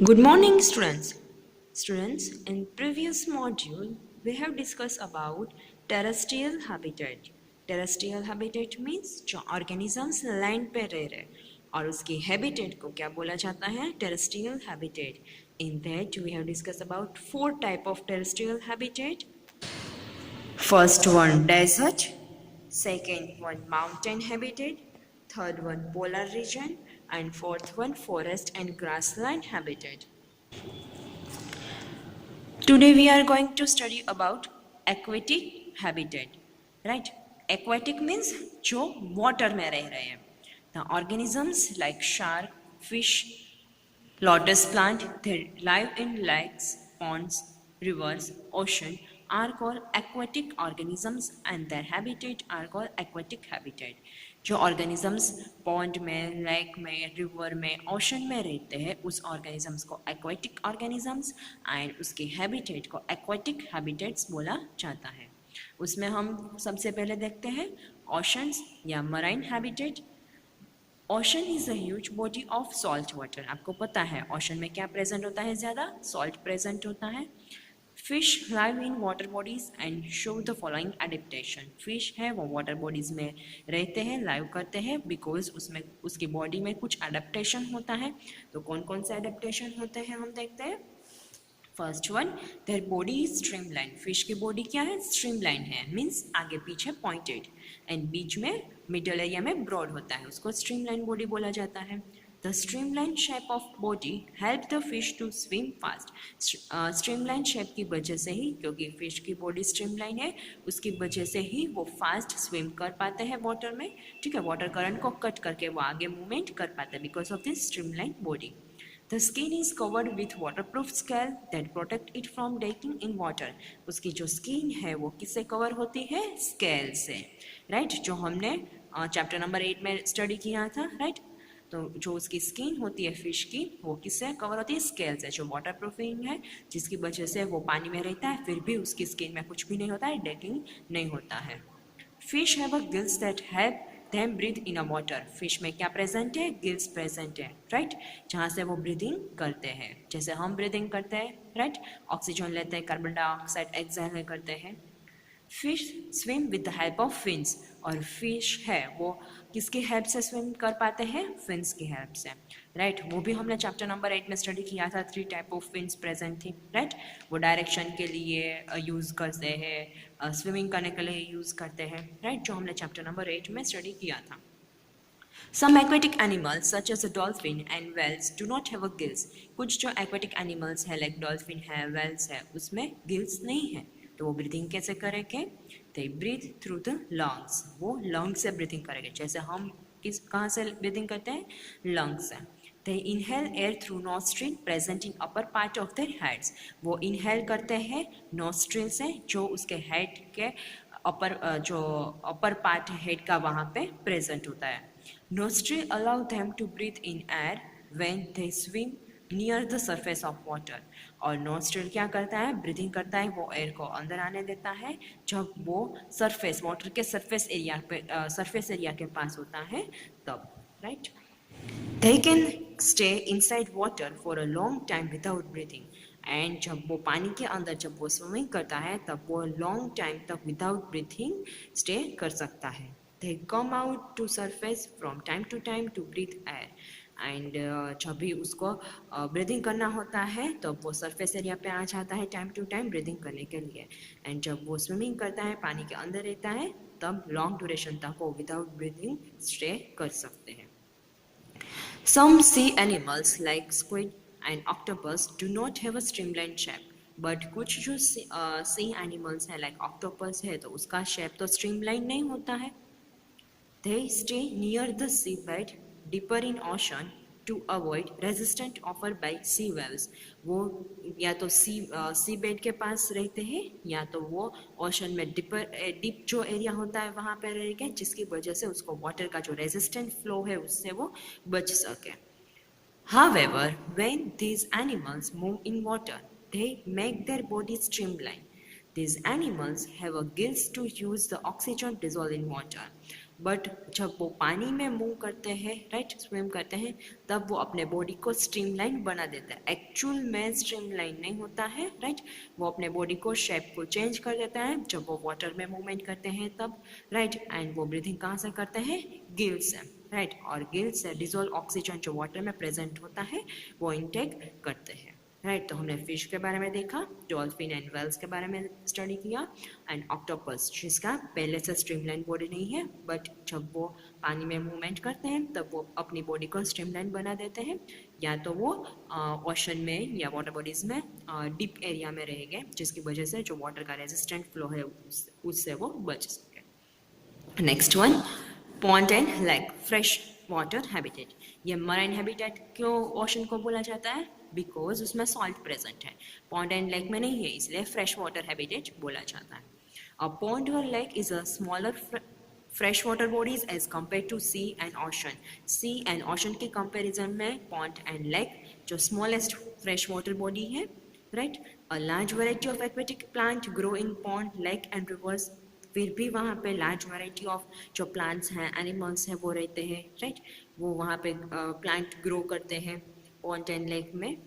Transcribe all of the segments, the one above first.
Good morning, students. Students, in previous module, we have discussed about terrestrial habitat. Terrestrial habitat means जो organisms land पे रह रहे और उसके habitat को क्या बोला जाता है? Terrestrial habitat. In that, we have discussed about 4 type of terrestrial habitat. First one, desert. Second one, mountain habitat. Third one, polar region. And fourth one, forest and grassland habitat. Today we are going to study about aquatic habitat. Right? Aquatic means जो water में रह रहे हैं. The organisms like shark, fish, lotus plant, they live in lakes, ponds, rivers, ocean are called aquatic organisms and their habitat are called aquatic habitat. जो organisms pond में, lake में, river में, ocean में रहते हैं उस organisms को aquatic organisms and उसके habitat को aquatic habitats बोला जाता है. उसमें हम सबसे पहले देखते हैं oceans या marine habitat. Ocean is a huge body of salt water. आपको पता है ओशन में क्या प्रेजेंट होता है? ज़्यादा सॉल्ट प्रेजेंट होता है. Fish live in water bodies and show the following adaptation. Fish है वो वाटर बॉडीज में रहते हैं, लाइव करते हैं बिकॉज उसमें उसकी बॉडी में कुछ एडेप्टेशन होता है. तो कौन कौन से एडेप्टेशन होते हैं हम देखते हैं. First one, their body is streamline. Fish की बॉडी क्या है? स्ट्रीमलाइन है, मीन्स आगे पीछे पॉइंटेड एंड बीच में मिडल एरिया में ब्रॉड होता है, उसको स्ट्रीमलाइन बॉडी बोला जाता है. The streamline shape of body help the fish to swim fast. Streamline shape की वजह से ही, क्योंकि फिश की बॉडी स्ट्रीमलाइन है, उसकी वजह से ही वो फास्ट स्विम कर पाते हैं वाटर में. ठीक है, वाटर करंट को कट करके वो आगे मूवमेंट कर पाते हैं because of this streamline body. The skin is covered with waterproof scale that protect it from decaying in water. उसकी जो स्किन है वो किससे कवर होती है? स्केल से. राइट, जो हमने चैप्टर नंबर 8 में स्टडी किया था. राइट, तो जो उसकी स्किन होती है फिश की वो किससे कवर होती है? स्केल से, जो वाटर प्रूफिंग है जिसकी वजह से वो पानी में रहता है फिर भी उसकी स्किन में कुछ भी नहीं होता है, डेकिंग नहीं होता है. Fish have a gills that help them breathe in a water. Fish में क्या प्रेजेंट है? गिल्स प्रेजेंट है. राइट, जहाँ से वो ब्रीदिंग करते हैं, जैसे हम ब्रीदिंग करते हैं. राइट, ऑक्सीजन लेते हैं, कार्बन डाइऑक्साइड एक्सहेल करते हैं. Fish swim with the help of fins. और फिश है वो किसकी हेल्प से स्विम कर पाते हैं? फिन्स की हेल्प से. राइट, वो भी हमने चैप्टर नंबर 8 में स्टडी किया था. 3 टाइप ऑफ फिन्स प्रेजेंट थी. राइट, वो डायरेक्शन के लिए यूज़ करते हैं, स्विमिंग करने के लिए यूज़ करते हैं. राइट, जो हमने चैप्टर नंबर 8 में स्टडी किया था. Some aquatic animals such as a dolphin and whales do not have a gills. कुछ जो aquatic animals है like dolphin है, whales है, उसमें gills नहीं है. तो वो ब्रीथिंग कैसे करेंगे? They breathe through the lungs. वो lungs से ब्रीथिंग करेंगे. जैसे हम कहाँ से ब्रीथिंग करते हैं? lungs से. They inhale air through nostril present in upper part of their heads. वो inhale करते हैं nostril से, जो उसके head के जो upper part है head का वहाँ पे present होता है. Nostril allow them to breathe in air when they swim near the surface of water. और nostril क्या करता है? ब्रीथिंग करता है, वो एयर को अंदर आने देता है जब वो सरफेस, वाटर के सरफेस एरिया के पास होता है तब. Right, they can stay inside water for a long time without breathing. And जब वो पानी के अंदर जब वो स्विमिंग करता है तब वो लॉन्ग टाइम तक विदाउट ब्रीथिंग स्टे कर सकता है. They come out to surface from time to time to breathe air. And जब भी उसको ब्रीदिंग करना होता है तब वो सरफेस एरिया पे आ जाता है टाइम टू टाइम ब्रीदिंग करने के लिए. एंड जब वो स्विमिंग करता है, पानी के अंदर रहता है, तब लॉन्ग ड्यूरेशन तक वो विदाउट ब्रीदिंग स्टे कर सकते हैं. Some sea animals like squid and octopus do not have a streamlined shape. But कुछ जो सी एनिमल्स है लाइक ऑक्टोपस है तो उसका शेप तो स्ट्रीमलाइन नहीं होता है. They stay near the seabed, deeper in ocean, to avoid resistance offered by sea waves. वो या तो सी बेड के पास रहते हैं या तो वो ओशन में डीप जो एरिया होता है वहाँ पे रहेंगे, जिसकी वजह से उसको वाटर का जो रेजिस्टेंट फ्लो है उससे वो बच सके. However, when these animals move in water, they make their bodies streamline. These animals have a gills to use the oxygen dissolved in water. But जब वो पानी में मूव करते हैं, राइट, स्विम करते हैं, तब वो अपने बॉडी को स्ट्रीमलाइन बना देता है। एक्चुअल में स्ट्रीमलाइन नहीं होता है, राइट, वो अपने बॉडी को शेप को चेंज कर देता है जब वो वाटर में मूवमेंट करते हैं तब, राइट। एंड वो ब्रीथिंग कहाँ से करते हैं? गिल्स से, राइट, और गिल्स से डिजोल्व ऑक्सीजन जो वाटर में प्रेजेंट होता है वो इनटेक करते हैं, राइट। तो हमने फिश के बारे में देखा, डॉल्फिन एंड वेल्स के बारे में स्टडी किया, एंड ऑक्टोपस जिसका पहले से स्ट्रीमलाइन बॉडी नहीं है, बट जब वो पानी में मूवमेंट करते हैं तब वो अपनी बॉडी को स्ट्रीमलाइन बना देते हैं, या तो वो ओशन में या वाटर बॉडीज में डीप एरिया में रहेंगे, जिसकी वजह से जो वाटर का रेजिस्टेंट फ्लो है उससे वो बच सके। Next one, pond and lake, fresh water habitat. ये मराइन हैबिटेट क्यों ओशन को बोला जाता है? बिकॉज उसमें सॉल्ट प्रेजेंट है, पॉन्ड एंड लेक में नहीं है, इसलिए फ्रेश वाटर हैबिटेट बोला जाता है। अ पॉन्ड और lake is a smaller fresh water bodies as compare to sea and ocean. Sea and ocean के कंपेरिजन में पॉन्ड एंड लेक जो स्मॉलेस्ट फ्रेश वाटर बॉडी है, right. A large variety of aquatic plant grow in pond, lake and rivers. फिर भी वहाँ पे large variety of जो plants हैं, एनिमल्स हैं, वो रहते हैं, राइट, वो वहाँ पे प्लांट ग्रो करते हैं पॉन्ड एंड लेक में।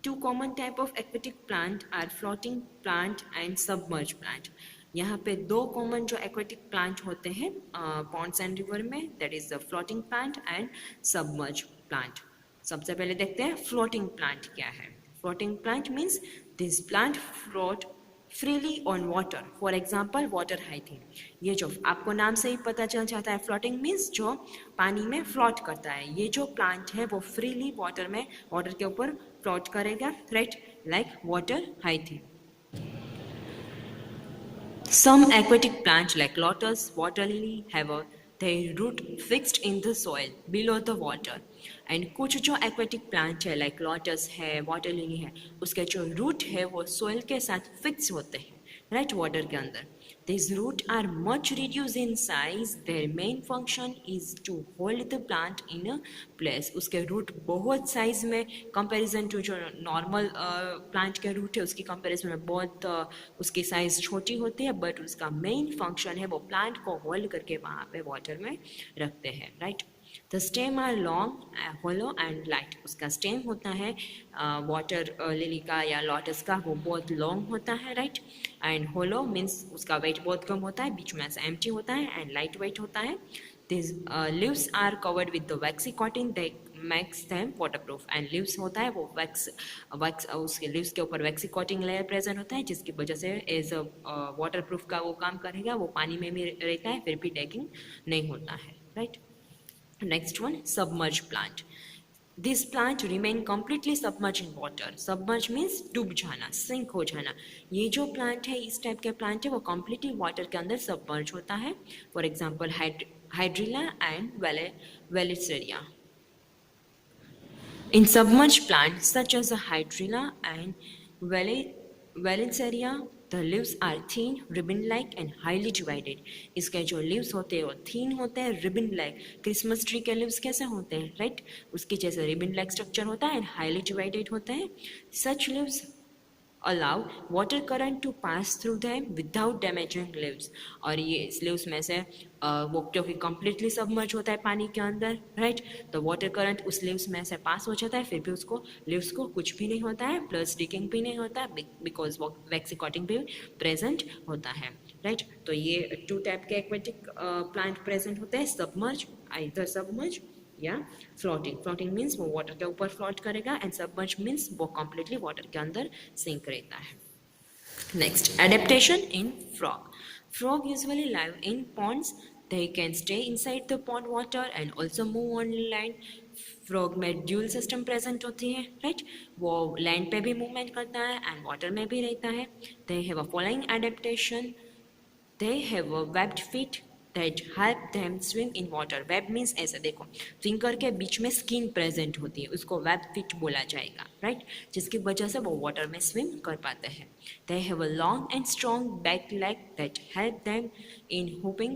Two common type of aquatic plant are floating plant and submerge plant. यहाँ पे दो कॉमन जो एक्वेटिक प्लांट होते हैं पॉन्ड्स एंड रिवर में, that is the floating plant and submerge plant. सबसे पहले देखते हैं फ्लोटिंग प्लांट क्या है। Floating plant means this plant float freely on water, for example water हाइथिंग। ये जो आपको नाम से ही पता चल जाता है, फ्लोटिंग मीन्स जो पानी में फ्लोट करता है। ये जो प्लांट है वो फ्रीली वाटर में, वाटर के ऊपर फ्लोट करेगा, राइट, लाइक वाटर हाइथिंग। Some aquatic plants like lotus, water lily have their root fixed in the soil below the water. And कुछ जो एक्वेटिक प्लांट है लाइक लोटस है, वाटर लिली है, उसके जो रूट है वो सोइल के साथ फिक्स होते हैं, राइट, वाटर के अंदर। This root are much reduce in size, their main function is to hold the plant in a place. उसके रूट बहुत साइज में कंपैरिजन टू जो नॉर्मल प्लांट के रूट है उसकी कंपैरिजन में बहुत उसकी साइज छोटी होती है, बट उसका मेन फंक्शन है वो प्लांट को होल्ड करके वहाँ पे वाटर में रखते हैं, right. The stem are long, hollow and light. उसका स्टेम होता है वाटर लिली का या लोटस का, वो बहुत लॉन्ग होता है, राइट, एंड होलो मीन्स उसका वेट बहुत कम होता है, बीच में ऐसा एम्प्टी होता है, एंड लाइट वेट होता है। This leaves are covered with the waxy cotton that makes them waterproof. And leaves होता है वो वैक्स उसके लीव्स के ऊपर वैक्सी कॉटिंग लेयर प्रेजेंट होता है, जिसकी वजह से एज अ वाटरप्रूफ का वो काम करेगा, वो पानी में भी रहता है, फिर भी टैगिंग नहीं होता है, right. Next one, submerged plant. This plant remain completely submerged in water. Submerge means डूब जाना, सिंक हो जाना। ये जो प्लांट है, इस टाइप के प्लांट है, वो completely वाटर के अंदर सबमर्ज होता है। For example hydrilla and vallisneria. In submerged plants such as hydrilla and Valencia, the leaves are thin, ribbon-like and highly divided. इसके जो leaves होते हैं वो thin होते हैं, ribbon-like। क्रिसमस ट्री के leaves कैसे होते हैं, right? उसके जैसे ribbon-like structure होता है and highly divided होते हैं। Such leaves allow water current to pass through them without damaging leaves। और ये इस leaves में से वो क्योंकि completely submerge होता है पानी के अंदर, राइट, तो वाटर करंट उस leaves में से पास हो जाता है, फिर भी उसको leaves को कुछ भी नहीं होता है, प्लस डिकिंग भी नहीं होता है, बिकॉज वैक्सी कॉटिंग भी प्रेजेंट होता है, राइट। तो ये टू टाइप के एक्वेटिक प्लांट प्रेजेंट होते हैं, सबमर्ज, आइदर सबमर्ज या फ्लोटिंग। फ्लोटिंग मीन्स वो वाटर के ऊपर फ्लोट करेगा, एंड सबमर्ज मीन्स वो कम्प्लीटली वाटर के अंदर सिंक रहता है। Next, adaptation in frog. Frog usually live in ponds, they can stay inside the pond water and also move on land। Frog में ड्यूल सिस्टम प्रेजेंट होती है, right, वो land पे भी मूवमेंट करता है एंड वाटर में भी रहता है। They have a following adaptation, they have a webbed feet that help them swim in water। Web means ऐसे देखो, फिंगर के बीच में स्किन प्रेजेंट होती है, उसको वेब फीट बोला जाएगा, राइट, जिसकी वजह से वो वाटर में स्विम कर पाते हैं। they have a long and strong back leg that help them in hopping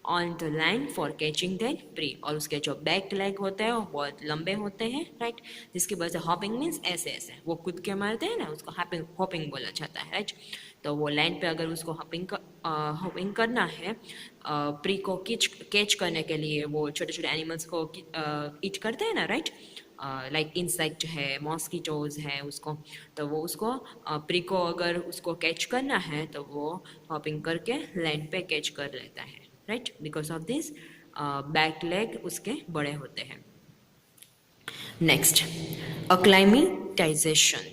on the land for catching that pre, और उसके जो बैक लेग होते हैं वो बहुत लंबे होते हैं, राइट, जिसकी वजह से हॉपिंग मीन्स ऐसे ऐसे वो कूद के मारते हैं ना, उसको हॉपिंग हॉपिंग बोला जाता है, राइट। तो वो लैंड पे अगर उसको हॉपिंग करना है, प्री को कैच करने के लिए वो छोटे छोटे एनिमल्स को ईट करते हैं ना, राइट, लाइक इंसेक्ट है, मॉस्किटोज है उसको, तो वो उसको प्री को अगर उसको कैच करना है तो वो हॉपिंग करके लैंड पे कैच कर लेता है, right, because of this back leg उसके बड़े होते हैं। Next, acclimatization.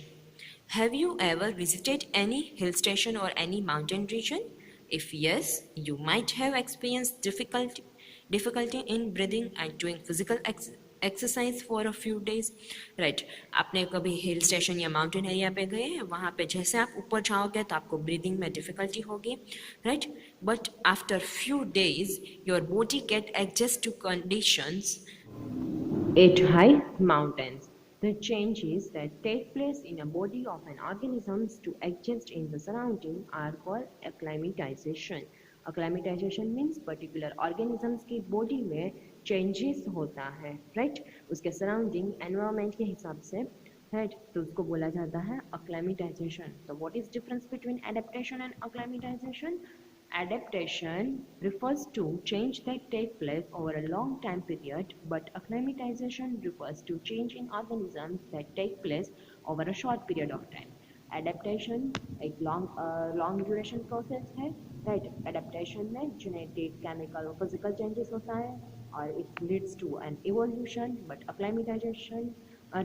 Have you ever visited any hill station or any mountain region? If yes, you might have experienced difficulty in breathing and doing physical exercise for a few days. Right. आपने कभी hill station या mountain area पे गए हैं, वहाँ पे जैसे आप ऊपर जाओगे तो आपको ब्रीदिंग में डिफिकल्टी होगी, right, but after few days your body get adjust to conditions at high mountains. The changes that take place in a body of an organism to adjust in the surrounding are called acclimatization. Acclimatization means particular organisms की body में changes होता है, right? उसके surrounding environment के हिसाब से, right? तो उसको बोला जाता है acclimatization. So what is difference between adaptation and acclimatization? Adaptation refers to change that take place over a long time period, but acclimatization refers to change in organisms that take place over a short period of time. Adaptation एक long duration process है, right? Adaptation में genetic, chemical और physical changes होता है और it leads to an evolution, but acclimatization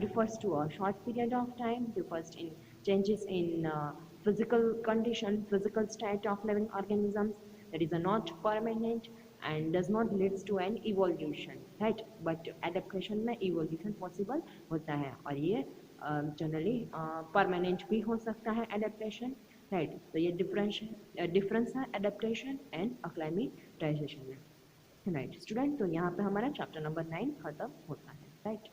refers to a short period of time, refers in changes in physical condition, physical state of living organisms that is not permanent and does not leads to an evolution, right? But adaptation में evolution possible होता है और ये generally permanent भी हो सकता है adaptation, right? तो ये डिफरेंस है adaptation and acclimatization में, राइट स्टूडेंट। तो यहाँ पे हमारा चैप्टर नंबर 9 खत्म होता है, राइट।